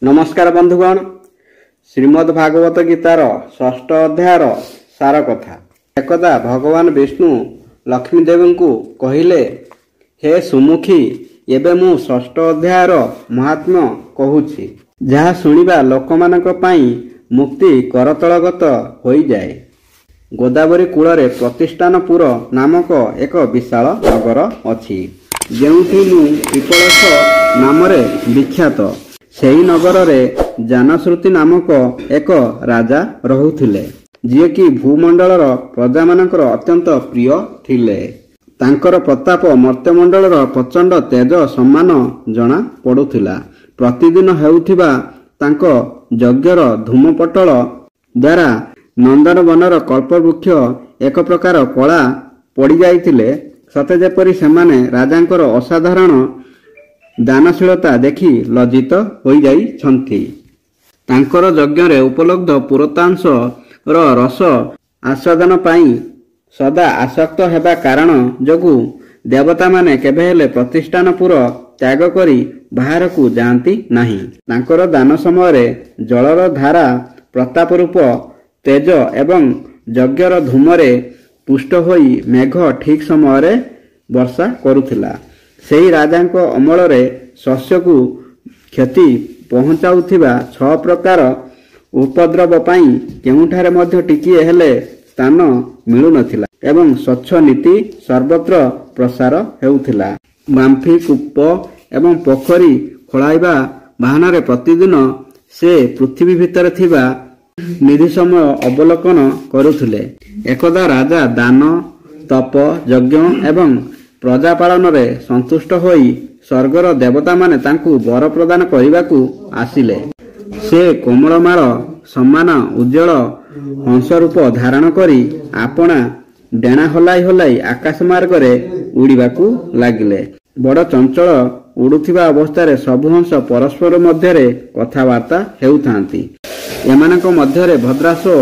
नमस्कार बंधुगण। श्रीमद् भागवत गीतार षष्ठ अध्यायर सार कथा। एकदा भगवान विष्णु लक्ष्मी देवी को कहिले, हे सुमुखी, एबे मु षष्ठ अध्यायर महात्म्य कहूछि, जहा शुणिबा लोकमानक पई मुक्ति करतलगत होई जाए। गोदावरी कूଳରେ प्रतिष्ठानपुर नामक एक विशाल नगर अछि, जेउठी मु पिपलस नामरे विख्यात। सेही नगर रे जानश्रुति नामक एक राजा रहुथिले, जिए कि भूमंडलर प्रजा मानकर अत्यंत प्रिय थिले। तांकर प्रताप मर्त्यमंडलर प्रचंड तेज सम्मान जना पड़ुथिला। प्रतिदिन हेउथिबा तांक यज्ञर धूमपटल द्वारा नंदनवनर कल्पवृक्ष एक प्रकार कला पड़ी जाइथिले। सते जेपरि सेमाने राजांकर असाधारण दानशीलता देखि लज्जित होई जाइछन्ति। तांकर यज्ञरे उपलब्ध पुरतांश रस आस्वादन पाई सदा आसक्त हेबा कारण जोगु देवता माने केबे हेले प्रतिष्ठानपुर त्याग करी बाहर को जाती नाही। तांकर दान समय जलर धारा प्रताप रूप तेज एवं यज्ञर धूमरे पुष्ट होई मेघ ठीक समय वर्षा करुथिला। सेही राजांक अमलरे शस्य को क्षति पहुंचाउथिबा 6 प्रकार उपद्रव पाई केउठारे मध्य टिकिए हेले स्थान मिलु नथिला एवं स्वच्छ नीति सर्वत्र प्रसार हेउथिला। बांफी कूप एवं पोखरी खोलाइबा बाहनारे प्रतिदिन से पृथ्वी भितर थिबा निधि समय अवलोकन करुथिले। एकदा राजा दान तप यज्ञ एवं प्रजा पालन रे संतुष्ट होई स्वर्गर देवता माने तांकु वर प्रदान करिबाकू आसिले। से कोमलमाल सम्मान उज्जवल हंस रूप धारण करी आपना डेणा हलाई हलाई आकाश मार्ग रे उड़ीबाकू लागिले। बड़ चंचल उड़ुथिबा अवस्था सबु हंस परस्पर मध्यरे कथावार्ता हेउथांती। एमानक मध्यरे भद्रासो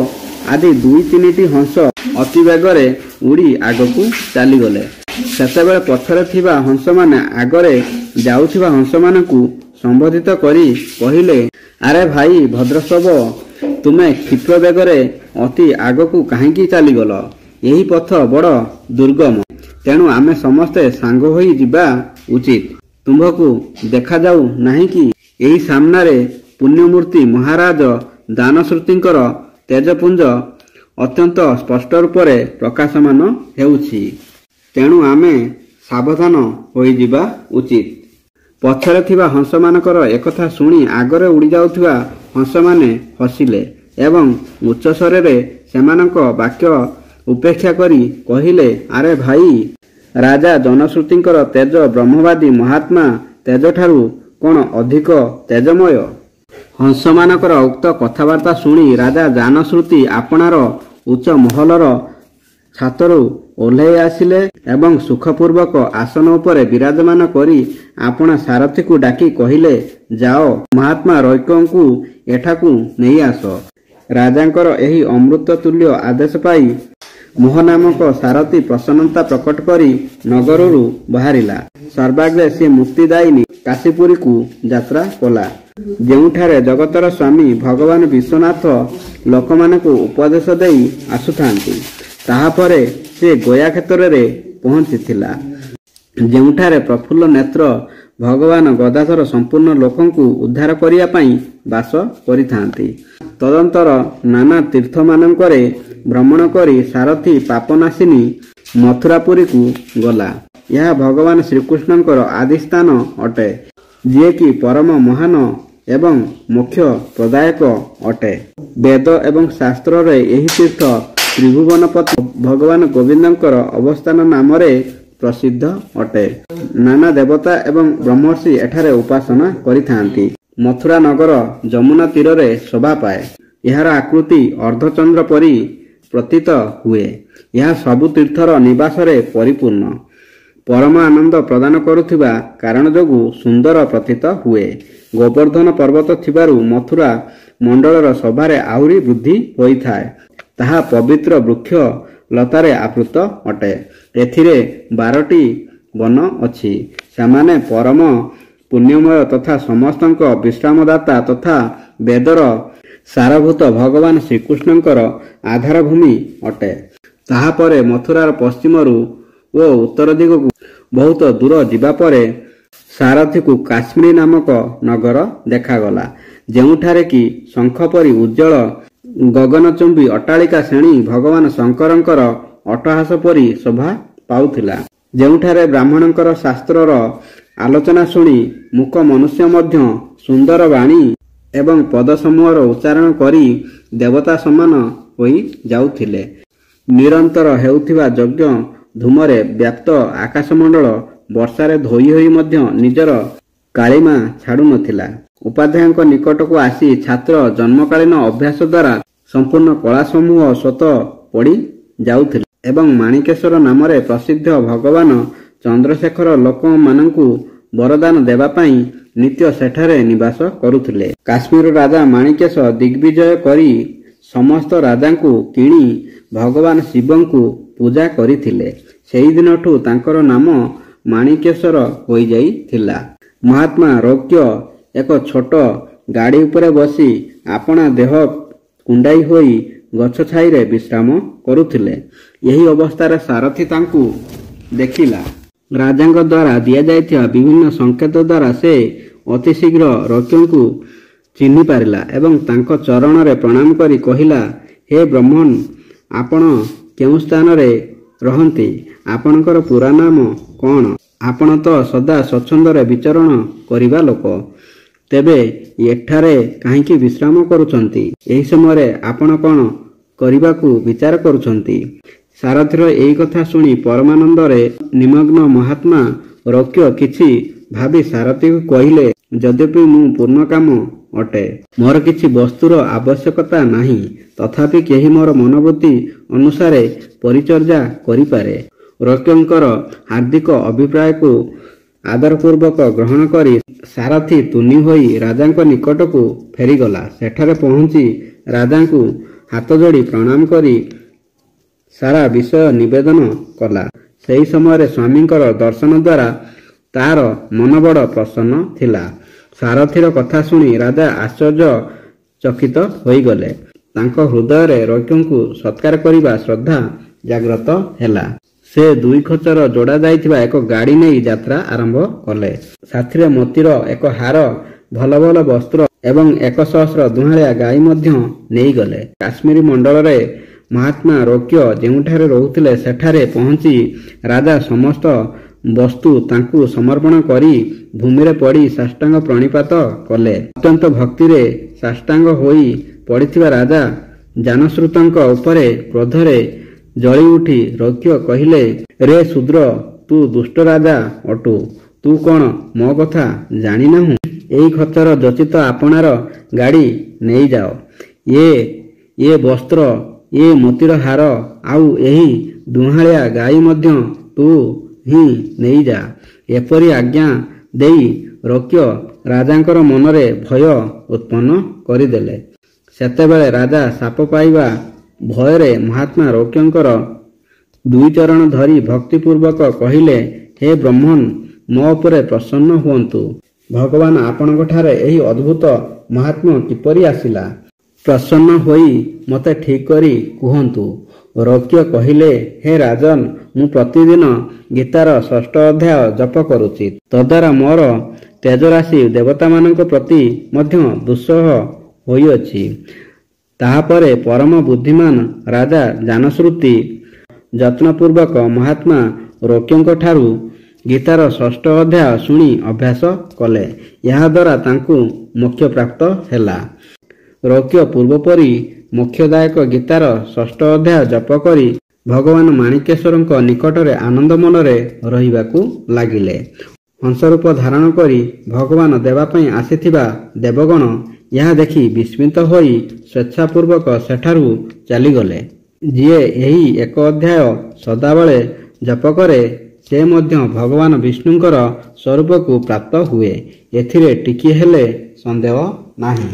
आदि 2-3टी हंस अति बेगरे उड़ी आगकू चलीगले। सेतेबेले पछरे थिबा हंस माने आगरे जाउथिबा हंस मानकू संबोधित करी कहिले, अरे भाई भद्रसव, तुमे क्षिप्र बेगरे अति आगकू काहेकी चलीगल? यही पथ बड़ दुर्गम, तेणु आमे समस्ते सांग होई जिबा उचित। तुम्भकू देखा जाऊ नाही कि एही सामनारे पुण्यमूर्ति महाराज दानश्रुतिंकर तेजपुंज अत्यंत स्पष्ट रूपरे प्रकाशमान हेउछि, तेणु आमे सावधान होई जिबा उचित। पछरे थिबा हंस मानकर एकथा शुणी आगरे उड़ी जाउथिबा हंस माने हसिले एवं उच्च स्वरे सेमानक वाक्य उपेक्षा करी कहिले, अरे भाई, राजा जनश्रुतिंकर तेज ब्रह्मवादी महात्मा तेज ठारू कोन अधिक तेजमय? हंस मानकर उक्त कथावार्ता शुणी राजा जानश्रुति आपणार उच्च महलर छातरू ओह्लाई आसिले एवं सुखपूर्वक आसन उपरे विराजमान करी आपना सारथी को डाकी कहिले, जाओ महात्मा रैकंकु एठाकू नहीं आस। राजांकर एही अमृत तुल्य आदेश पाई मोह नामक सारथी प्रसन्नता प्रकट करी नगररू बाहरिला। सर्वाग्रे से मुक्तिदायिनी काशीपुरी को यात्रा कला, जेउठारे जगतर स्वामी भगवान विश्वनाथ लोकमानकु उपदेश देई आसुथांती। ताहापरे से गया क्षेत्र रे पहुंचीथिला, जेउठारे प्रफुल्ल नेत्र भगवान गदाधर संपूर्ण लोकंकु उद्धार करिया पई वास करिथांती। तदंतर नाना तीर्थ मानंकरे भ्रमण करी सारथी पापनाशिनी मथुरापुरी को गला। यह भगवान श्रीकृष्णंकर आदिस्थान अटे, जे कि परम महान एवं मोक्ष प्रदायक अटे। वेद एवं शास्त्र रे एही तीर्थ त्रिभुवनपति भगवान गोविंदंकर अवस्थान नामरे प्रसिद्ध अटे। नाना देवता एवं ब्रह्मर्षि एठारे उपासना करिथांती। मथुरा नगर जमुना तीर रे शोभा पाए। यार आकृति अर्धचंद्र परी प्रतीत हुए। यह सबु तीर्थर निवास रे परिपूर्ण परम आनंद प्रदान करुथिबा कारण जोगु सुंदर प्रतीत हुए। गोवर्धन पर्वत थिबारु मथुरा मंडलर शोभारे आहुरी वृद्धि होइथाए। ताहा पवित्र वृक्ष लतारे आवृत अटे। एथिरे 12टी वन अछि। सेमाने परम पुण्यमय तथा समस्तଙ୍କ विश्रामदाता तथा वेदर सारभूत भगवान श्रीकृष्णଙ୍କର आधारभूमि अटे। ताहापरे मथुरार पश्चिमरू ओ उत्तर दिगकू बहुत दूर जिबा परे सारथी को काश्मीर नामक नगर देखागला, ଯେଉଁଠାରେ କି ଶଙ୍ଖ ପରି ଉଜ୍ଜଳ ଗଗନଚୁମ୍ବୀ ଅଟ୍ଟାଳିକା ଶ୍ରେଣୀ ଭଗବାନ ଶଙ୍କରଙ୍କର ଅଟ୍ଟହାସ ପରି ଶୋଭା ପାଉଥିଲା, ଯେଉଁଠାରେ ବ୍ରାହ୍ମଣଙ୍କର ଶାସ୍ତ୍ରର ଆଲୋଚନା ଶୁଣି ମୂକ ମନୁଷ୍ୟ ମଧ୍ୟ ସୁନ୍ଦର ବାଣୀ ଏବଂ ପଦସମୂହର ଉଚ୍ଚାରଣ କରି ଦେବତା ସମାନ ହୋଇ ଯାଉଥିଲେ। ନିରନ୍ତର ହେଉଥିବା ଯଜ୍ଞ ଧୂମରେ ବ୍ୟାପ୍ତ ଆକାଶମଣ୍ଡଳ ବର୍ଷାରେ ଧୋଇ ହୋଇ ମଧ୍ୟ ନିଜର କାଳିମା ଛାଡୁନଥିଲା। ଉପାଧ୍ୟାୟଙ୍କ ନିକଟକୁ ଆସି ଛାତ୍ର ଜନ୍ମକାଳୀନ ଅଭ୍ୟାସ ଦ୍ୱାରା ସମ୍ପୂର୍ଣ୍ଣ କଳା ସମୂହ ସ୍ୱତ ପଡ଼ି ଯାଉଥିଲେ ଏବଂ ମାଣିକେଶ୍ୱର ନାମରେ ପ୍ରସିଦ୍ଧ ଭଗବାନ ଚନ୍ଦ୍ରଶେଖର ଲୋକମାନଙ୍କୁ ବରଦାନ ଦେବା ପାଇଁ ନିତ୍ୟ ସେଠାରେ ନିବାସ କରୁଥିଲେ। କାଶ୍ମୀର ରାଜା ମାଣିକେଶ ଦିଗ୍ବିଜୟ କରି ସମସ୍ତ ରାଜାଙ୍କୁ କିଣି ଭଗବାନ ଶିବଙ୍କୁ ପୂଜା କରିଥିଲେ। ସେହିଦିନଠୁ ତାଙ୍କର ନାମ ମାଣିକେଶ୍ୱର ହୋଇଯାଇଥିଲା। ମହାତ୍ମା ରୋକ୍ୟ ଏକ ଛୋଟ ଗାଡ଼ି ଉପରେ ବସି ଆପଣା ଦେହ କୁଣ୍ଡାଇ ହୋଇ ଗଛ ଛାଇରେ ବିଶ୍ରାମ କରୁଥିଲେ। ଏହି ଅବସ୍ଥାରେ ସାରଥୀ ତାଙ୍କୁ ଦେଖିଲା। ରାଜାଙ୍କ ଦ୍ୱାରା ଦିଆଯାଇଥିବା ବିଭିନ୍ନ ସଂକେତ ଦ୍ୱାରା ସେ ଅତିଶୀଘ୍ର ରୋକ୍ୟଙ୍କୁ ଚିହ୍ନି ପାରିଲା ଏବଂ ତାଙ୍କ ଚରଣରେ ପ୍ରଣାମ କରି କହିଲା, ହେ ବ୍ରହ୍ମନ୍, ଆପଣ କେଉଁ ସ୍ଥାନରେ ରହନ୍ତି? ଆପଣଙ୍କର ପୁରା ନାମ କ'ଣ? ଆପଣ ତ ସଦା ସ୍ୱଚ୍ଛନ୍ଦରେ ବିଚରଣ କରିବା ଲୋକ, ତେବେ ଏଠାରେ କାହିଁକି ବିଶ୍ରାମ କରୁଛନ୍ତି? ଏହି ସମୟରେ ଆପଣ କ'ଣ କରିବାକୁ ବିଚାର କରୁଛନ୍ତି? ସାରଥୀର ଏହି କଥା ଶୁଣି ପରମାନନ୍ଦରେ ନିମଗ୍ନ ମହାତ୍ମା ରୋକ୍ୟ କିଛି ଭାବି ସାରଥୀକୁ କହିଲେ, ଯଦ୍ୟପି ମୁଁ ପୂର୍ଣ୍ଣକାମ ଅଟେ, ମୋର କିଛି ବସ୍ତୁର ଆବଶ୍ୟକତା ନାହିଁ, ତଥାପି କେହି ମୋର ମନୋବୃତ୍ତି ଅନୁସାରେ ପରିଚର୍ଯା କରିପାରେ। ରୋକ୍ୟଙ୍କର ହାର୍ଦ୍ଦିକ ଅଭିପ୍ରାୟକୁ ଆଦରପୂର୍ବକ ଗ୍ରହଣ କରି ସାରଥୀ ତୁନି ହୋଇ ରାଜାଙ୍କ ନିକଟକୁ ଫେରିଗଲା। ସେଠାରେ ପହଞ୍ଚି ରାଜାଙ୍କୁ ହାତ ଯୋଡ଼ି ପ୍ରଣାମ କରି ସାରା ବିଷୟ ନିବେଦନ କଲା। ସେହି ସମୟରେ ସ୍ୱାମୀଙ୍କର ଦର୍ଶନ ଦ୍ୱାରା ତାହାର ମନ ବଡ଼ ପ୍ରସନ୍ନ ଥିଲା। ସାରଥୀର କଥା ଶୁଣି ରାଜା ଆଶ୍ଚର୍ଯ୍ୟଚକିତ ହୋଇଗଲେ। ତାଙ୍କ ହୃଦୟରେ ରୋକ୍ୟଙ୍କୁ ସତ୍କାର କରିବା ଶ୍ରଦ୍ଧା ଜାଗ୍ରତ ହେଲା। ସେ 2 ଖଚର ଯୋଡ଼ା ଯାଇଥିବା ଏକ ଗାଡ଼ି ନେଇ ଯାତ୍ରା ଆରମ୍ଭ କଲେ। ସାଥିରେ ମୋତିର ଏକ ହାର, ଭଲ ଭଲ ବସ୍ତ୍ର ଏବଂ 100 ଦୁହାଳିଆ ଗାଈ ମଧ୍ୟ ନେଇଗଲେ। କାଶ୍ମୀରୀ ମଣ୍ଡଳରେ ମହାତ୍ମା ରୋକ୍ୟ ଯେଉଁଠାରେ ରହୁଥିଲେ ସେଠାରେ ପହଞ୍ଚି ରାଜା ସମସ୍ତ ବସ୍ତୁ ତାଙ୍କୁ ସମର୍ପଣ କରି ଭୂମିରେ ପଡ଼ି ସାଷ୍ଟାଙ୍ଗ ପ୍ରଣିପାତ କଲେ। ଅତ୍ୟନ୍ତ ଭକ୍ତିରେ ସାଷ୍ଟାଙ୍ଗ ହୋଇ ପଡ଼ିଥିବା ରାଜା ଜାନଶ୍ରୁତଙ୍କ ଉପରେ କ୍ରୋଧରେ ଜଳି ଉଠି ରୋକ୍ୟ କହିଲେ, ରେ ଶୂଦ୍ର, ତୁ ଦୁଷ୍ଟ ରାଜା ଅଟୁ, ତୁ କ'ଣ ମୋ କଥା ଜାଣିନାହୁଁ? ଏହି ଖଚର ଯୋଚିତ ଆପଣାର ଗାଡ଼ି ନେଇଯାଅ। ଏ ବସ୍ତ୍ର, ଏ ମୋତିର ହାର ଆଉ ଏହି ଦୁହାଳିଆ ଗାଈ ମଧ୍ୟ ତୁ ହିଁ ନେଇଯା। ଏପରି ଆଜ୍ଞା ଦେଇ ରୋକ୍ୟ ରାଜାଙ୍କର ମନରେ ଭୟ ଉତ୍ପନ୍ନ କରିଦେଲେ। ସେତେବେଳେ ରାଜା ଶାପ ପାଇବା ଭୟରେ ମହାତ୍ମା ରୋକ୍ୟଙ୍କର 2 ଚରଣ ଧରି ଭକ୍ତିପୂର୍ବକ କହିଲେ, ହେ ବ୍ରହ୍ମନ୍, ମୋ ଉପରେ ପ୍ରସନ୍ନ ହୁଅନ୍ତୁ। ଭଗବାନ ଆପଣଙ୍କଠାରେ ଏହି ଅଦ୍ଭୁତ ମହାତ୍ମ୍ୟ କିପରି ଆସିଲା? ପ୍ରସନ୍ନ ହୋଇ ମୋତେ ଠିକ୍ କରି କୁହନ୍ତୁ। ରୋକ୍ୟ କହିଲେ, ହେ ରାଜନ୍, ମୁଁ ପ୍ରତିଦିନ ଗୀତାର 6ଠ ଅଧ୍ୟାୟ ଜପ କରୁଛି। ତଦ୍ୱାରା ମୋର ତେଜରାଶି ଦେବତାମାନଙ୍କ ପ୍ରତି ମଧ୍ୟ ଦୁଃସହ ହୋଇଅଛି। ତାହାପରେ ପରମ ବୁଦ୍ଧିମାନ ରାଜା ଜାନଶ୍ରୁତି ଯତ୍ନପୂର୍ବକ ମହାତ୍ମା ରୋକ୍ୟଙ୍କଠାରୁ ଗୀତାର 6ଠ ଅଧ୍ୟାୟ ଶୁଣି ଅଭ୍ୟାସ କଲେ। ଏହାଦ୍ୱାରା ତାଙ୍କୁ ମୋକ୍ଷ ପ୍ରାପ୍ତ ହେଲା। ରୋକ୍ୟ ପୂର୍ବପରି ମୋକ୍ଷଦାୟକ ଗୀତାର 6ଠ ଅଧ୍ୟାୟ ଜପ କରି ଭଗବାନ ମାଣିକେଶ୍ୱରଙ୍କ ନିକଟରେ ଆନନ୍ଦ ମନରେ ରହିବାକୁ ଲାଗିଲେ। ହଂସରୂପ ଧାରଣ କରି ଭଗବାନ ଦେବା ପାଇଁ ଆସିଥିବା ଦେବଗଣ ଏହା ଦେଖି ବିସ୍ମିତ ହୋଇ ସ୍ୱେଚ୍ଛାପୂର୍ବକ ସେଠାରୁ ଚାଲିଗଲେ। ଯିଏ ଏହି 1 ଅଧ୍ୟାୟ ସଦାବେଳେ ଜପ କରେ ସେ ମଧ୍ୟ ଭଗବାନ ବିଷ୍ଣୁଙ୍କର ସ୍ୱରୂପକୁ ପ୍ରାପ୍ତ ହୁଏ, ଏଥିରେ ଟିକିଏ ହେଲେ ସନ୍ଦେହ ନାହିଁ।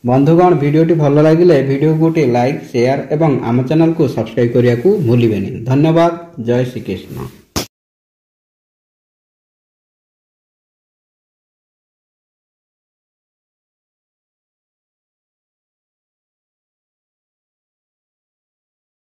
ବନ୍ଧୁଗଣ, ଭିଡ଼ିଓଟି ଭଲ ଲାଗିଲେ ଭିଡ଼ିଓକୁ ଗୋଟିଏ ଲାଇକ୍, ସେୟାର ଏବଂ ଆମ ଚ୍ୟାନେଲକୁ ସବସ୍କ୍ରାଇବ୍ କରିବାକୁ ଭୁଲିବେନି। ଧନ୍ୟବାଦ। ଜୟ ଶ୍ରୀକୃଷ୍ଣ।